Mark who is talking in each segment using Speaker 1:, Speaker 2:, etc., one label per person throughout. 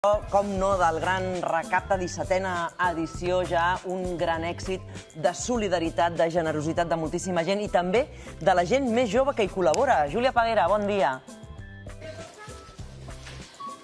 Speaker 1: Com no, del gran recapte, 17a edició, ja un gran èxit de solidaritat, de generositat de moltíssima gent i també de la gent més jove que hi col·labora. Júlia Peguera, bon dia.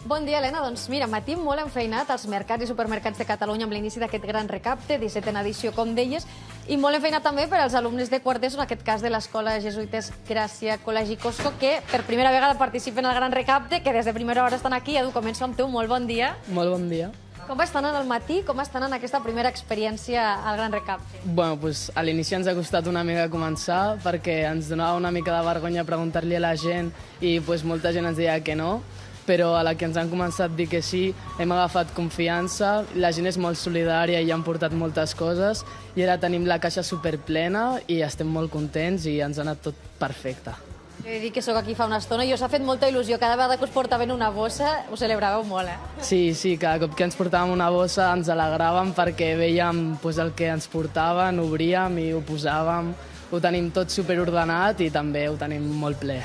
Speaker 2: Bon dia, Helena. Doncs mira, matí molt enfeinat als mercats i supermercats de Catalunya amb l'inici d'aquest gran recapte, 17a edició, com deies, i molt enfeinat també per als alumnes de quart d'ESO, en aquest cas de l'Escola Jesuïtes Gràcia Col·legi Cosco, que per primera vegada participen al gran recapte, que des de primera hora estan aquí. Edu, començo amb tu. Molt bon dia.
Speaker 3: Molt bon dia.
Speaker 2: Com estan al matí? Com estan en aquesta primera experiència al gran recapte?
Speaker 3: Bueno, pues, a l'inici ens ha costat una mica començar perquè ens donava una mica de vergonya preguntar-li a la gent i pues, molta gent ens deia que no, però a la que ens han començat a dir que sí, hem agafat confiança, la gent és molt solidària i han portat moltes coses i ara tenim la caixa superplena i estem molt contents i ens ha anat tot perfecte.
Speaker 2: He de dir que sóc aquí fa una estona i us ha fet molta il·lusió. Cada vegada que us portaven una bossa ho celebràveu molt, eh?
Speaker 3: Sí, cada cop que ens portàvem una bossa ens alegràvem perquè veiem pues, el que ens portaven, obríem i ho posàvem. Ho tenim tot superordenat i també ho tenim molt ple.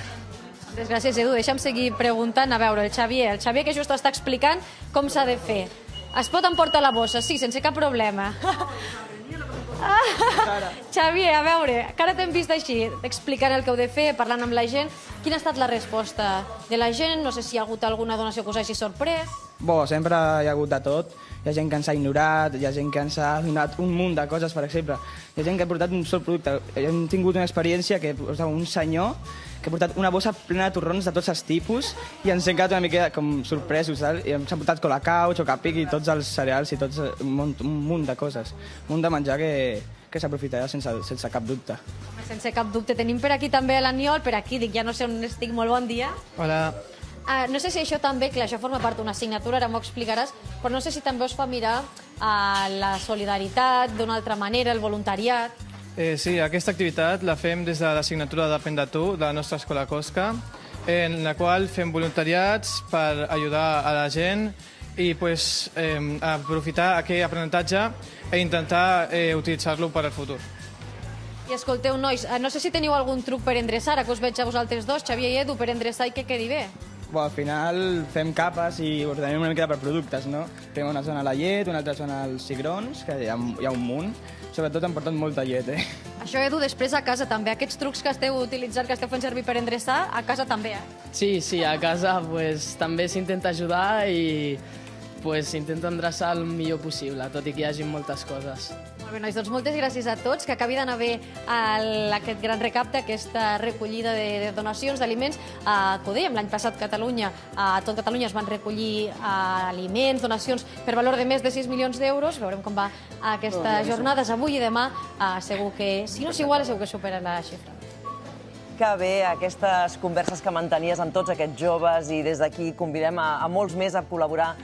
Speaker 2: Moltes gràcies, Edu. Deixa'm seguir preguntant. A veure, el Xavier que just està explicant com s'ha de fer. Es pot emportar la bossa? Sí, sense cap problema. Xavier, a veure, que ara t'hem vist així, explicant el que heu de fer, parlant amb la gent. Quina ha estat la resposta de la gent? No sé si hi ha hagut alguna donació que us hagi sorprès.
Speaker 4: Sempre hi ha hagut de tot. Hi ha gent que ens ha ignorat, hi ha gent que ens ha donat un munt de coses, per exemple. Hi ha gent que ha portat un sol producte. Hem tingut una experiència que un senyor que ha portat una bossa plena de torrons de tots els tipus i ens hem quedat una mica com sorpresos, saps? I ens ha portat Colacao, Chocapic i tots els cereals i tots un munt de coses. Un munt de menjar que s'aprofitarà sense cap dubte.
Speaker 2: Sense cap dubte. Tenim per aquí també l'Aniol, per aquí, dic, ja no sé on estic, molt bon dia.
Speaker 5: Hola.
Speaker 2: No sé si això també, clar, això forma part d'una assignatura, ara m'ho explicaràs, però no sé si també us fa mirar la solidaritat d'una altra manera, el voluntariat.
Speaker 5: Sí, aquesta activitat la fem des de l'assignatura Depèn de tu, de la nostra escola Cosca, en la qual fem voluntariats per ajudar a la gent i pues, aprofitar aquell aprenentatge i intentar utilitzar-lo per al futur.
Speaker 2: I escolteu, nois, no sé si teniu algun truc per endreçar, ara que us veig a vosaltres dos, Xavier i Edu, per endreçar i que quedi bé.
Speaker 4: Al final fem capes i ordenem una mica per productes, no? Fem una zona a la llet, una altra zona als cigrons, que hi ha un munt. Sobretot hem portat molta llet, eh?
Speaker 2: Això, Edu, després a casa també. Aquests trucs que esteu utilitzant, que esteu fent servir per endreçar, a casa també, eh?
Speaker 3: Sí, a casa pues, també s'intenta ajudar i pues, s'intenta endreçar el millor possible, tot i que hi hagi moltes coses.
Speaker 2: Molt bé, nois, doncs moltes gràcies a tots, que acabi d'anar bé aquest gran recapte, aquesta recollida de donacions d'aliments. Que ho dèiem, l'any passat a tot Catalunya es van recollir aliments, donacions per valor de més de 6 milions d'euros. Veurem com va aquestes jornades avui i demà. Segur que, si no s'iguala, segur que supera la xifra.
Speaker 1: Que bé aquestes converses que mantenies amb tots aquests joves i des d'aquí convidem a molts més a col·laborar